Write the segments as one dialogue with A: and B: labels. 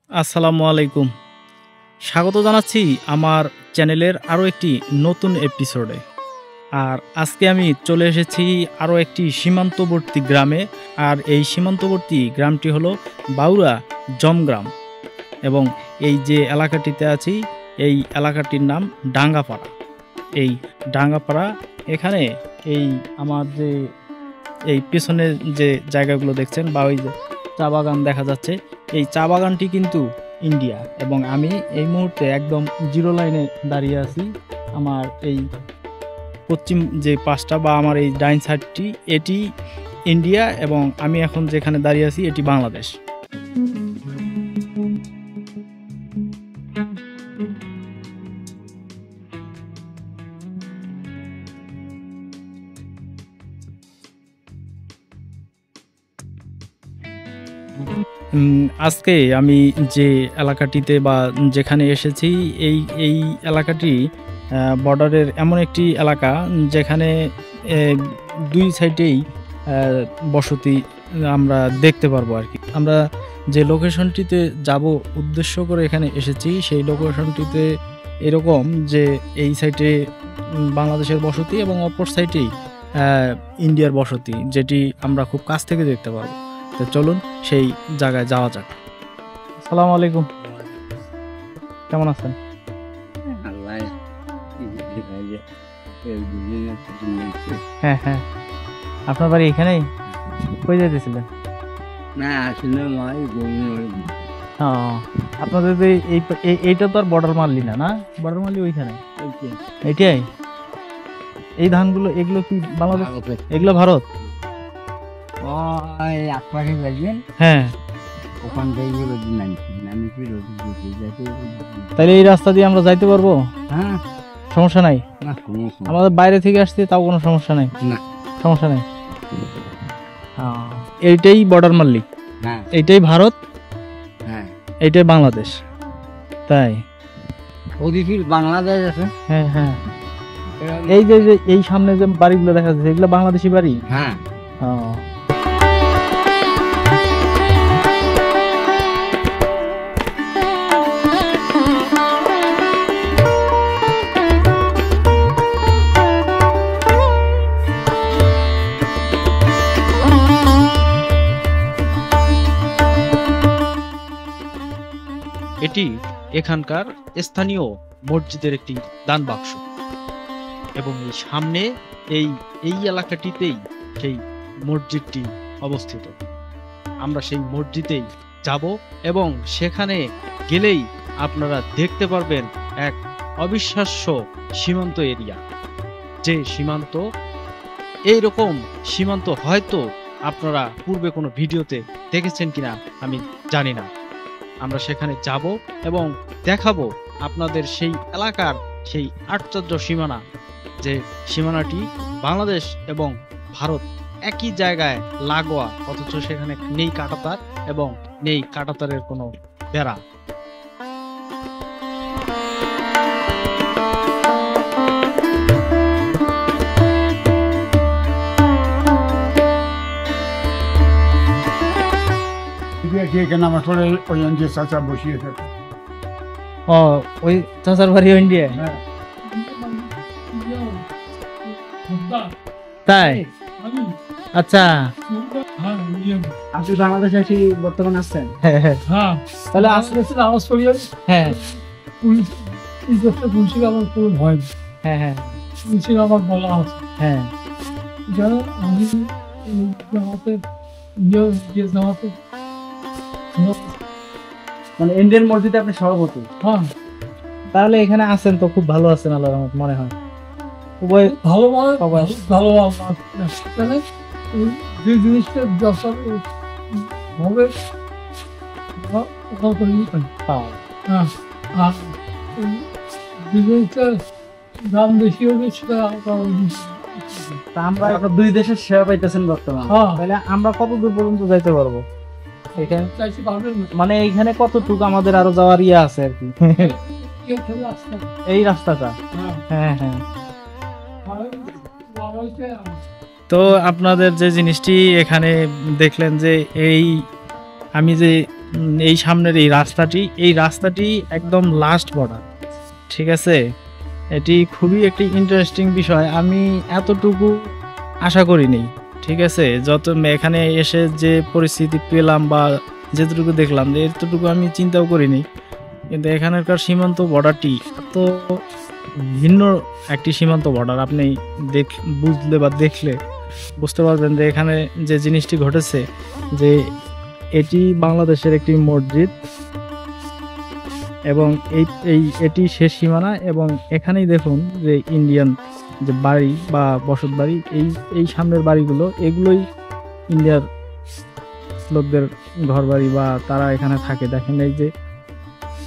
A: আসসালামু আলাইকুম। স্বাগত জানাচ্ছি আমার চ্যানেলের আরও একটি নতুন এপিসোডে। আর আজকে আমি চলে এসেছি আরও একটি সীমান্তবর্তী গ্রামে। আর এই সীমান্তবর্তী গ্রামটি হলো বাউরা জমগ্রাম। এবং এই যে এলাকাটিতে আছি এই এলাকাটির নাম ডাঙ্গাপাড়া। এই ডাঙ্গাপাড়া এখানে এই আমার যে এই পেছনে যে জায়গাগুলো দেখছেন বা ওই যে চা বাগান দেখা যাচ্ছে, এই চা বাগানটি কিন্তু ইন্ডিয়া। এবং আমি এই মুহূর্তে একদম জিরো লাইনে দাঁড়িয়ে আছি। আমার এই পশ্চিম যে পাশটা বা আমার এই ডাইন সাইডটি এটি ইন্ডিয়া এবং আমি এখন যেখানে দাঁড়িয়ে আছি এটি বাংলাদেশ। আজকে আমি যে এলাকাটিতে বা যেখানে এসেছি এই এই এলাকাটি বর্ডারের এমন একটি এলাকা যেখানে দুই সাইডেই বসতি আমরা দেখতে পারবো আর কি। আমরা যে লোকেশনটিতে যাব উদ্দেশ্য করে এখানে এসেছি সেই লোকেশনটিতে এরকম যে এই সাইডে বাংলাদেশের বসতি এবং অপর সাইডেই ইন্ডিয়ার বসতি, যেটি আমরা খুব কাছ থেকে দেখতে পারবো। তো চলুন সেই জায়গায় যাওয়া যাক। আসসালামু আলাইকুম, কেমন আছেন? হ্যাঁ হ্যাঁ, আপনার বাড়ি এখানেই? কই যাইতেছিলেন?
B: না আসলে
A: আপনাদের এইটা তো আর বর্ডার মারলি না বর্ডার মারলি ওইখানে এইটাই। এই ধানগুলো এগুলো কি বাংলাদেশ? এগুলো ভারত? হ্যাঁ, তাহলে এই রাস্তা দিয়ে আমরা যাইতে পারবো?
B: হ্যাঁ,
A: সমস্যা নাই। আমাদের বাইরে থেকে আসতে তাও কোনো সমস্যা নাই?
B: না,
A: সমস্যা নাই। এইটাই বর্ডার মাল্লি, এইটাই ভারত, এইটাই বাংলাদেশ, তাই?
B: বাংলাদেশ আছে।
A: হ্যাঁ হ্যাঁ, এই যে এই সামনে যে বাড়িগুলো দেখা যাচ্ছে এগুলো বাংলাদেশি বাড়ি?
B: হ্যাঁ।
A: এটি এখানকার স্থানীয় মসজিদের একটি দান বাক্স এবং এই সামনে এই এলাকাটিতেই সেই মসজিদটি অবস্থিত। আমরা সেই মসজিদেই যাব এবং সেখানে গেলেই আপনারা দেখতে পারবেন এক অবিশ্বাস্য সীমান্ত এরিয়া। যে সীমান্ত, এইরকম সীমান্ত হয়তো আপনারা পূর্বে কোনো ভিডিওতে দেখেছেন কিনা আমি জানি না। আমরা সেখানে যাব এবং দেখাবো আপনাদের সেই এলাকার সেই আশ্চর্য সীমানা, যে সীমানাটি বাংলাদেশ এবং ভারত একই জায়গায় লাগোয়া, অথচ সেখানে নেই কাঁটাতার এবং নেই কাঁটাতারের কোনো বেড়া। ওই চাচার বাড়ি ইন্ডিয়া? তাই? আচ্ছা,
B: আপনি বাংলাদেশে এসে বর্তমান আসছেন?
A: তাহলে আসলে
B: আওয়াজ করি।
A: হ্যাঁ
B: পুলিশের আমার কোনো ভয়।
A: হ্যাঁ হ্যাঁ,
B: পুলিশের আমার বলা আছে।
A: হ্যাঁ,
B: জানো আমি
A: মানে ইন্ডিয়ান মসজিদে আপনি সভাপতি?
B: হ্যাঁ।
A: তাহলে এখানে আছেন তো খুব ভালো আছেন, আল্লাহর রহমত মনে হয়। উভয়
B: ভালো ভালো যে জিনিসটা হবে দাম বেশি হবে সেটা
A: আমরা দুই দেশের সেবা পাইতেছেন বর্তমান। তাহলে আমরা কত দূর পর্যন্ত যাইতে পারবো এখানে? মানে এইখানে কতটুকু আমাদের আরো যাওয়ার ইয়ে আছে আর কি? এই রাস্তাটা? হ্যাঁ হ্যাঁ। তো আপনাদের যে জিনিসটি এখানে দেখলেন যে এই আমি যে এই সামনের এই রাস্তাটি একদম লাস্ট বর্ডার, ঠিক আছে। এটি খুবই একটি ইন্টারেস্টিং বিষয়, আমি এতটুকু আশা করিনি, ঠিক আছে। যত এখানে এসে যে পরিস্থিতি পেলাম বা যেটুকু দেখলাম, যে এতটুকু আমি চিন্তাও করিনি। কিন্তু এখানকার সীমান্ত বর্ডারটি এত ভিন্ন একটি সীমান্ত বর্ডার, আপনি বুঝলে বা দেখলে বুঝতে পারবেন যে এখানে যে জিনিসটি ঘটেছে, যে এটি বাংলাদেশের একটি মসজিদ এবং এটি শেষ সীমানা, এবং এখানেই দেখুন যে ইন্ডিয়ান যে বাড়ি বা বসত বাড়ি, এই সামনের বাড়িগুলো এগুলোই ইন্ডিয়ার লোকদের ঘর বাড়ি বা তারা এখানে থাকে। দেখেন এই যে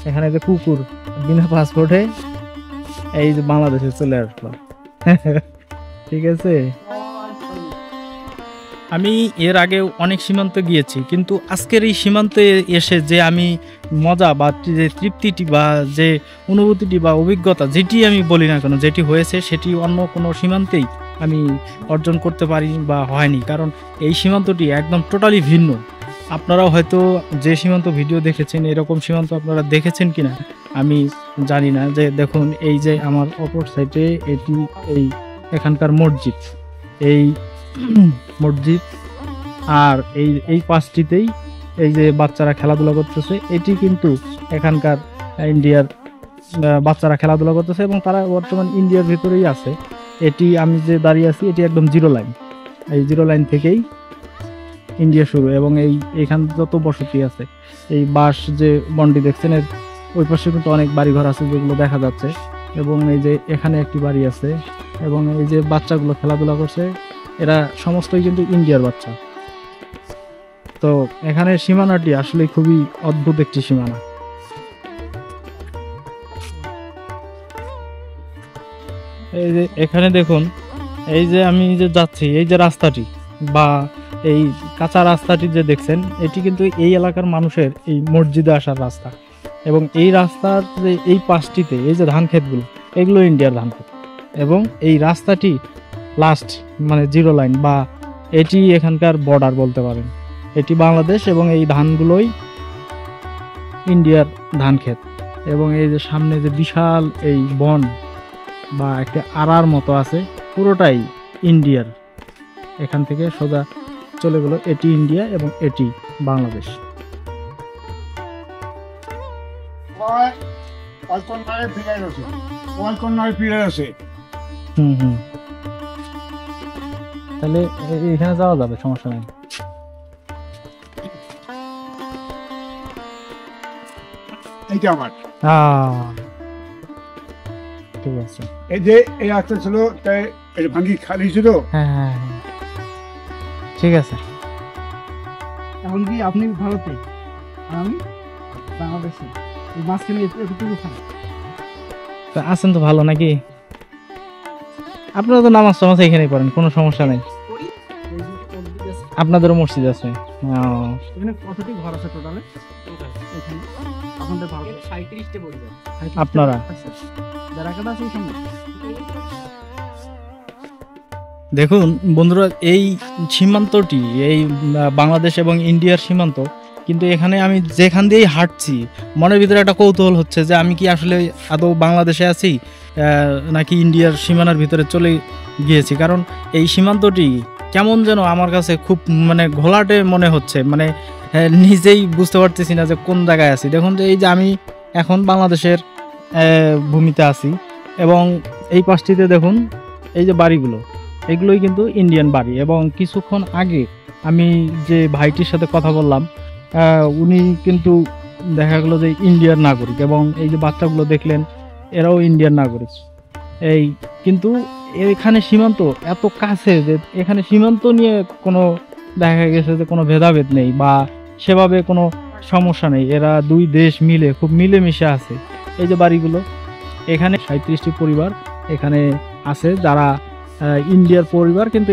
A: এখানে যে কুকুর বিনা পাসপোর্টে এই যে বাংলাদেশে চলে আসলো ঠিক আছে। আমি এর আগে অনেক সীমান্তে গিয়েছি, কিন্তু আজকের এই সীমান্তে এসে যে আমি মজা বা যে তৃপ্তিটি বা যে অনুভূতিটি বা অভিজ্ঞতা যেটি আমি বলি না কেন, যেটি হয়েছে সেটি অন্য কোনো সীমান্তেই আমি অর্জন করতে পারি বা হয়নি, কারণ এই সীমান্তটি একদম টোটালি ভিন্ন। আপনারাও হয়তো যে সীমান্ত ভিডিও দেখেছেন, এরকম সীমান্ত আপনারা দেখেছেন কিনা আমি জানি না। যে দেখুন এই যে আমার অপর সাইডে এটি এখানকার মসজিদ, এই মসজিদ, আর এই পাশটিতেই এই যে বাচ্চারা খেলাধুলা করতেছে, এটি কিন্তু এখানকার ইন্ডিয়ার বাচ্চারা খেলাধুলা করতেছে এবং তারা বর্তমান ইন্ডিয়ার ভিতরেই আছে। এটি আমি যে দাঁড়িয়ে আছি এটি একদম জিরো লাইন, এই জিরো লাইন থেকেই ইন্ডিয়া শুরু, এবং এইখান যত বসতি আছে, এই বাঁশ যে বন্ডি দেখছেন এর ওই পাশে কিন্তু অনেক বাড়িঘর আছে যেগুলো দেখা যাচ্ছে, এবং এই যে এখানে একটি বাড়ি আছে, এবং এই যে বাচ্চাগুলো খেলাধুলা করছে এরা সমস্তই কিন্তু ইন্ডিয়ার বাচ্চা। তো এখানে সীমানাটি আসলে খুবই অদ্ভুত একটি সীমানা। এই যে এখানে দেখুন, এই যে আমি যে যাচ্ছি, এই যে রাস্তাটি বা এই কাঁচা রাস্তাটি যে দেখছেন, এটি কিন্তু এই এলাকার মানুষের এই মসজিদে আসার রাস্তা, এবং এই রাস্তার যে এই পাশটিতে এই যে ধান ক্ষেতগুলো, এগুলো ইন্ডিয়ার ধান ক্ষেত, এবং এই রাস্তাটি লাস্ট মানে জিরো লাইন বা এটি এখানকার বর্ডার বলতে পারেন। এটি বাংলাদেশ এবং এই ধানগুলোই ইন্ডিয়ার ধান ক্ষেত, এবং এই যে সামনে যে বিশাল এই বন বা একটা আড়ার মতো আছে, পুরোটাই ইন্ডিয়ার। এখান থেকে সোজা চলে গেল, এটি ইন্ডিয়া এবং এটি বাংলাদেশ। তাহলে এখানে যাওয়া যাবে, সমস্যা নেই।
C: এইটা আমার
A: ঠিক আছে।
C: এই যে এই রাস্তা ছিল, তাই এটা ভাঙ্গি খালি ছিল।
A: হ্যাঁ, ঠিক আছে।
D: এখন কি আপনি ভারতে আর আমি বাংলাদেশে, এই মাঝখানে এতটুকু খান
A: আছেন তো ভালো নাকি? আপনারা তো নামাজ টামাজ এখানেই পড়েন, কোনো সমস্যা নেই। আপনাদেরও মসজিদ আছে?
D: এখানে কতটি ঘর আছে টোটালে? এখানে আপনাদের ভারতে 37টা পরিবার।
A: আপনারা
D: যারা কাটা আছে সামনে।
A: দেখুন বন্ধুরা, এই সীমান্তটি এই বাংলাদেশ এবং ইন্ডিয়ার সীমান্ত, কিন্তু এখানে আমি যেখান দিয়েই হাঁটছি মনের ভিতরে একটা কৌতূহল হচ্ছে যে আমি কি আসলে আদৌ বাংলাদেশে আছি নাকি ইন্ডিয়ার সীমানার ভিতরে চলে গিয়েছি। কারণ এই সীমান্তটি কেমন যেন আমার কাছে খুব মানে ঘোলাটে মনে হচ্ছে, মানে নিজেই বুঝতে পারতেছি না যে কোন জায়গায় আছি। দেখুন যে এই যে আমি এখন বাংলাদেশের ভূমিতে আছি, এবং এই পাশটিতে দেখুন এই যে বাড়িগুলো, এগুলোই কিন্তু ইন্ডিয়ান বাড়ি। এবং কিছুক্ষণ আগে আমি যে ভাইটির সাথে কথা বললাম, উনি কিন্তু দেখা গেলো যে ইন্ডিয়ার নাগরিক, এবং এই যে বাচ্চাগুলো দেখলেন এরাও ইন্ডিয়ান নাগরিক। এই কিন্তু এখানে সীমান্ত এত কাছে যে এখানে সীমান্ত নিয়ে কোনো দেখা গেছে যে কোনো ভেদাভেদ নেই বা সেভাবে কোনো সমস্যা নেই, এরা দুই দেশ মিলে খুব মিলেমিশে আছে। এই যে বাড়িগুলো, এখানে 37টি পরিবার এখানে আছে যারা ইন্ডিয়ার পরিবার, কিন্তু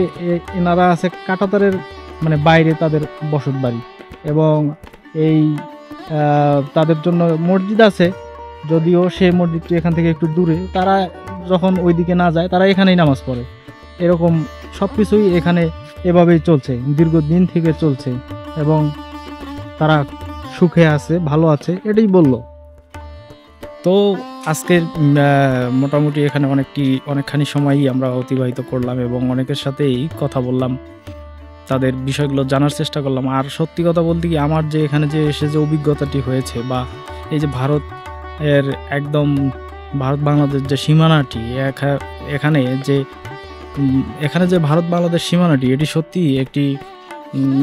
A: এনারা আছে কাঁটাতারের মানে বাইরে তাদের বসত বাড়ি, এবং এই তাদের জন্য মসজিদ আছে, যদিও সেই মসজিদটি এখান থেকে একটু দূরে। তারা যখন ওইদিকে না যায় তারা এখানেই নামাজ পড়ে। এরকম সব কিছুই এখানে এভাবেই চলছে, দীর্ঘদিন থেকে চলছে, এবং তারা
E: সুখে আছে, ভালো আছে, এটাই বললো। তো আজকের মোটামুটি এখানে অনেকখানি সময়ই আমরা অতিবাহিত করলাম এবং অনেকের সাথেই কথা বললাম, তাদের বিষয়গুলো জানার চেষ্টা করলাম। আর সত্যি কথা বলতে কি, আমার যে এখানে যে এসে যে অভিজ্ঞতাটি হয়েছে, বা এই যে ভারতের একদম ভারত বাংলাদেশ যে সীমানাটি, এখানে যে ভারত বাংলাদেশ সীমানাটি, এটি সত্যি একটি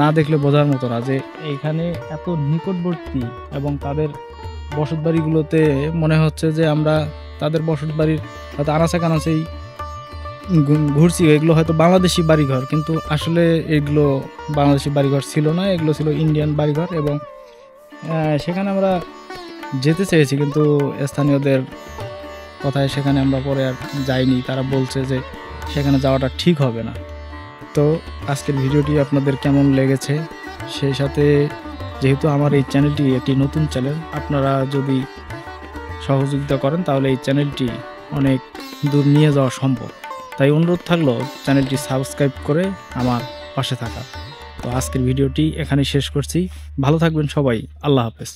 E: না দেখলে বোঝার মতো না যে এইখানে এত নিকটবর্তী, এবং তাদের বসতবাড়িগুলোতে মনে হচ্ছে যে আমরা তাদের বসতবাড়ির হয়তো আনাচে কানাচেই ঘুরছি, এগুলো হয়তো বাংলাদেশি বাড়িঘর, কিন্তু আসলে এগুলো বাংলাদেশি বাড়িঘর ছিল না, এগুলো ছিল ইন্ডিয়ান বাড়িঘর। এবং সেখানে আমরা যেতে চেয়েছি, কিন্তু স্থানীয়দের কথায় সেখানে আমরা পরে আর যাইনি। তারা বলছে যে সেখানে যাওয়াটা ঠিক হবে না। তো আজকের ভিডিওটি আপনাদের কেমন লেগেছে, সেই সাথে যেহেতু আমার এই চ্যানেলটি একটি নতুন চ্যানেল, আপনারা যদি সহযোগিতা করেন তাহলে এই চ্যানেলটি অনেক দূর নিয়ে যাওয়া সম্ভব। তাই অনুরোধ থাকলো চ্যানেলটি সাবস্ক্রাইব করে আমার পাশে থাকা। তো আজকের ভিডিওটি এখানেই শেষ করছি। ভালো থাকবেন সবাই। আল্লাহ হাফেজ।